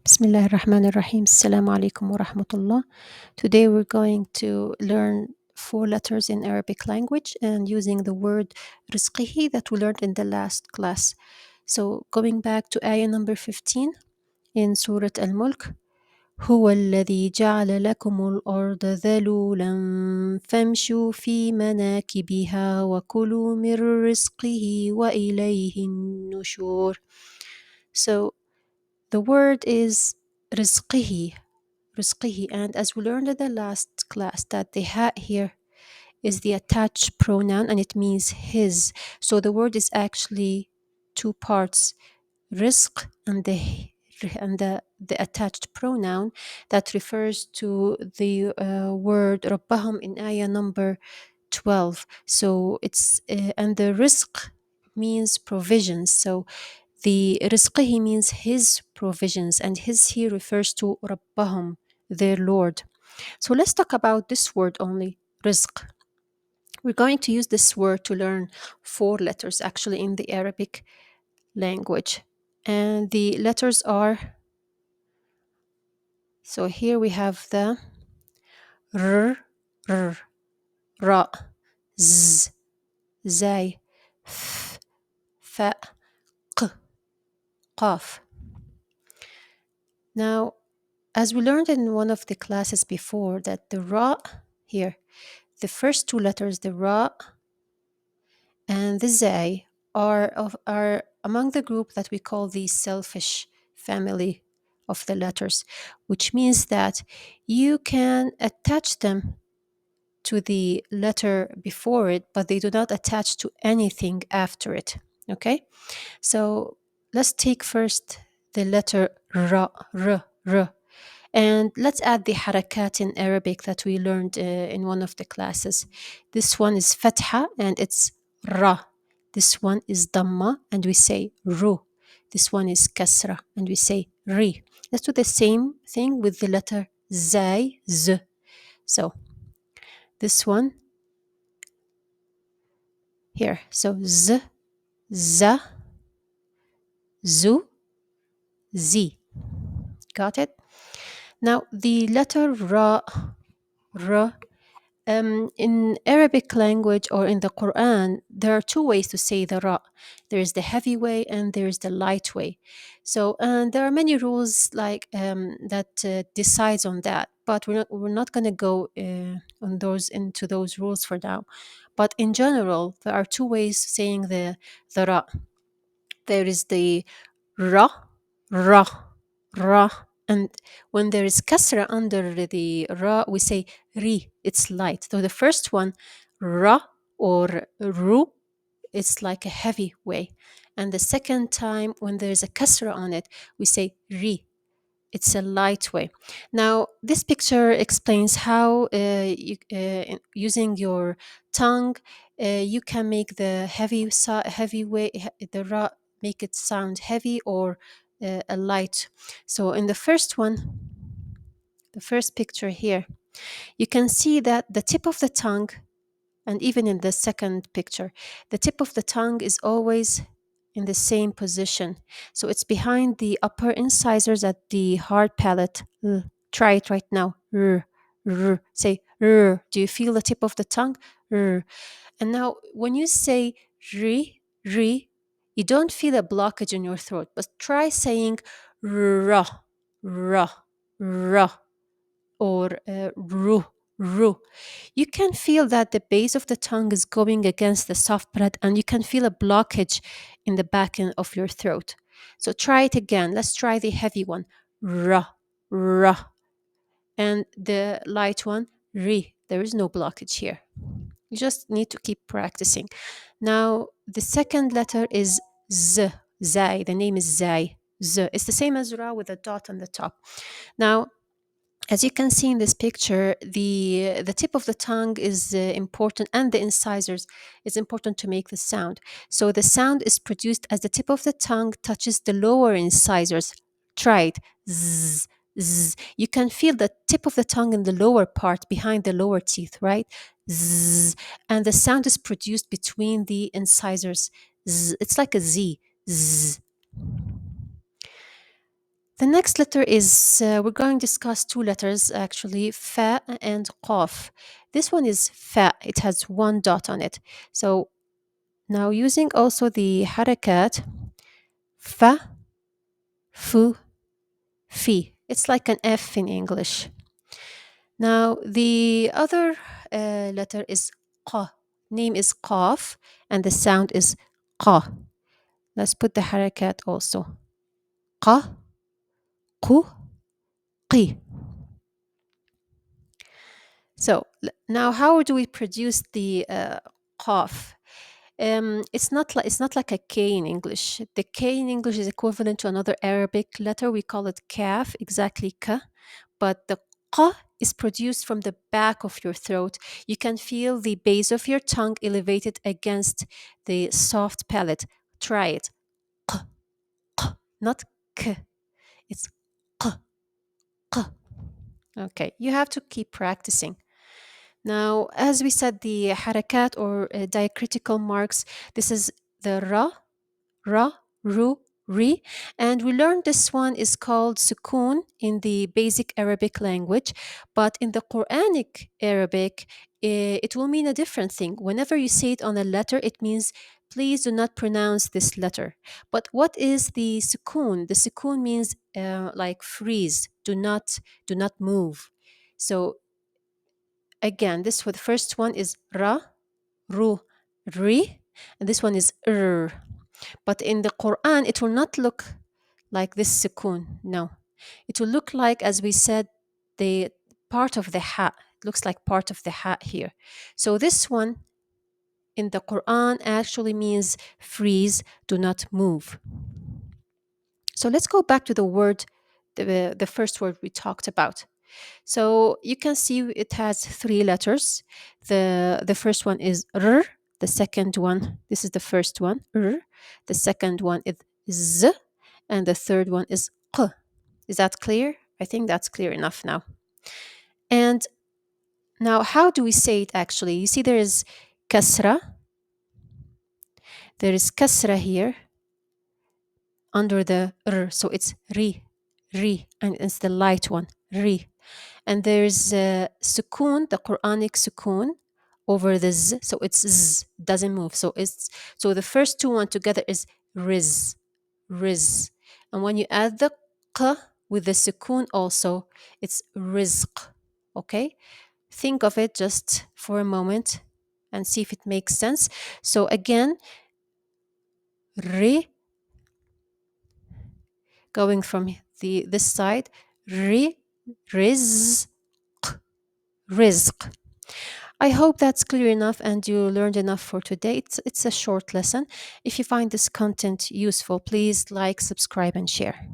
Bismillah ar-Rahman ar-Rahim. Assalamu alaikum wa rahmatullah. Today we're going to learn four letters in Arabic language and using the word rizqihi that we learned in the last class. So going back to ayah number 15 in Surah Al-Mulk. هو الذي جعل لكم الأرض ذلولا فامشوا في مناكبها وكلوا من رزقه وإليه النشور. So the word is rizqihi, rizqihi, and as we learned in the last class, that the ha here is the attached pronoun and it means his. So the word is actually two parts, rizq and the attached pronoun that refers to the word rabbahum in ayah number 12. So it's and the rizq means provisions. So the rizqihi means his provisions, and his here refers to rabbahum, their Lord. So let's talk about this word only, rizq. We're going to use this word to learn four letters actually in the Arabic language. And the letters are, so here we have the r, r, ra, z, zay, f, fa, q, qaf. Now, as we learned in one of the classes before, that the ra here, the first two letters, the ra and the zay, are among the group that we call the selfish family of the letters, which means that you can attach them to the letter before it, but they do not attach to anything after it. Okay, so let's take first the letter ra, r, r. And let's add the harakat in Arabic that we learned in one of the classes. This one is fatha and it's ra. This one is damma and we say ru. This one is kasra and we say ri. Let's do the same thing with the letter zay, z. So this one here. So z, za, zu, zi. Got it? Now the letter ra, ra, in Arabic language or in the Quran, there are two ways to say the ra. There is the heavy way and there is the light way. So, and there are many rules like that decides on that. But we're not going to go on those into those rules for now. But in general, there are two ways saying the ra. There is the ra, ra, ra, and when there is kasra under the ra, we say ri. It's light. So the first one, ra or ru, it's like a heavy way, and the second time when there is a kasra on it, we say ri. It's a light way. Now, this picture explains how using your tongue, you can make the heavy way, the ra, make it sound heavy or a light. So, in the first one, the first picture here, you can see that the tip of the tongue, and even in the second picture, the tip of the tongue is always in the same position. So it's behind the upper incisors at the hard palate. Try it right now. Say r. Do you feel the tip of the tongue? R. And now when you say ri, ri, you don't feel a blockage in your throat, but try saying ra, ra, ra, or ru, ru. You can feel that the base of the tongue is going against the soft palate and you can feel a blockage in the back end of your throat. So try it again. Let's try the heavy one. Ra, ra. And the light one, ri. There is no blockage here. You just need to keep practicing. Now, the second letter is z, zai. The name is zai, z. It's the same as ra with a dot on the top. Now, as you can see in this picture, the tip of the tongue is important, and the incisors is important to make the sound. So the sound is produced as the tip of the tongue touches the lower incisors. Try it. Zzz, zzz. You can feel the tip of the tongue in the lower part behind the lower teeth, right? Zzz. And the sound is produced between the incisors. Zzz. It's like a Z. Zzz. The next letter is, we're going to discuss two letters actually, fa and qaf. This one is fa, it has one dot on it. So now using also the harakat, fa, fu, fi. It's like an F in English. Now the other letter is qa. Name is qaf and the sound is qa. Let's put the harakat also. qa, qu, qi. So now, how do we produce the qaf? It's not like a K in English. The K in English is equivalent to another Arabic letter. We call it kaf, exactly ka. But the qa is produced from the back of your throat. You can feel the base of your tongue elevated against the soft palate. Try it. Q, q, not k. It's q, q. Okay, you have to keep practicing. Now, as we said, the harakat or diacritical marks, this is the ra, ru, ri. And we learned this one is called sukoon in the basic Arabic language, but in the Quranic Arabic, it will mean a different thing. Whenever you say it on a letter, it means please do not pronounce this letter. But what is the sukoon? The sukoon means like freeze, do not move. So again, this for the first one is ra, ru, ri, and this one is But in the Quran, it will not look like this sukoon. No, it will look like, as we said, the part of the ha. It looks like part of the ha here. So this one in the Quran actually means freeze, do not move. So let's go back to the word, the first word we talked about. So you can see it has three letters. The first one is r. The second one, this is the first one, r. The second one is z, and the third one is q. Is that clear? I think that's clear enough now. And now, how do we say it actually? You see, there is kasra. There is kasra here under the r, so it's ri, and it's the light one, ri. And there's sukoon, the Quranic sukoon, over the z, so it's z, doesn't move. So the first two one together is riz, riz. And when you add the q with the sukoon also, it's rizq. Okay, think of it just for a moment and see if it makes sense. So again, ri, going from this side, ri, riz, rizq. I hope that's clear enough and you learned enough for today. It's a short lesson. If you find this content useful, please like, subscribe, and share.